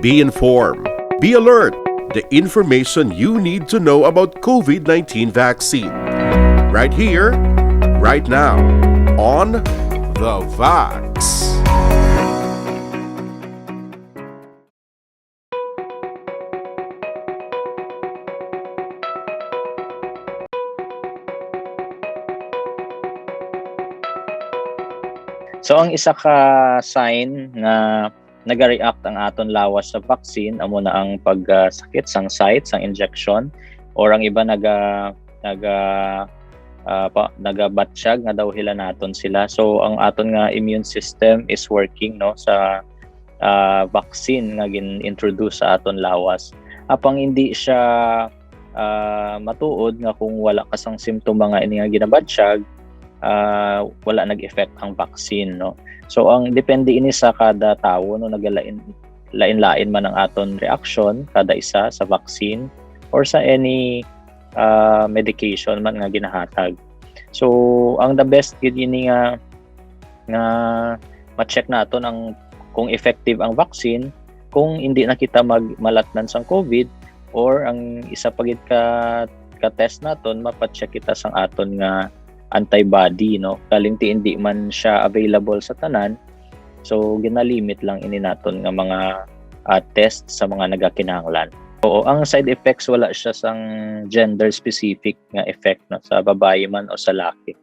Be informed. Be alert. The information you need to know about COVID-19 vaccine. Right here, right now, on The Vax. So ang isa ka sign nga naga-react ang aton lawas sa vaccine amo na ang pagsakit sang site sang injection or ang iba nagabatsyag nga daw hila naton sila. So ang aton nga immune system is working no sa vaccine nga gin-introduce sa aton lawas. Apang hindi siya matuod nga kung wala ka sang simptoma nga ini nga ginabatsyag, wala nag-effect ang vaccine no. So ang depende ini sa kada tawo no, nagalain-lain man ang aton reaction kada isa sa vaccine or sa any medication man nga ginahatag. So ang the best gid ini nga ma-check naton ang kung effective ang vaccine kung hindi na kita malatnan sang COVID, or ang isa pa gid ka test naton mapacheck kita sang aton nga antibody no, kaling hindi man siya available sa tanan, so ginalimit lang ini naton nga mga test sa mga nagakinahanglan. Oo, ang side effects wala siya sang gender specific nga effect no, sa babae man o sa laki.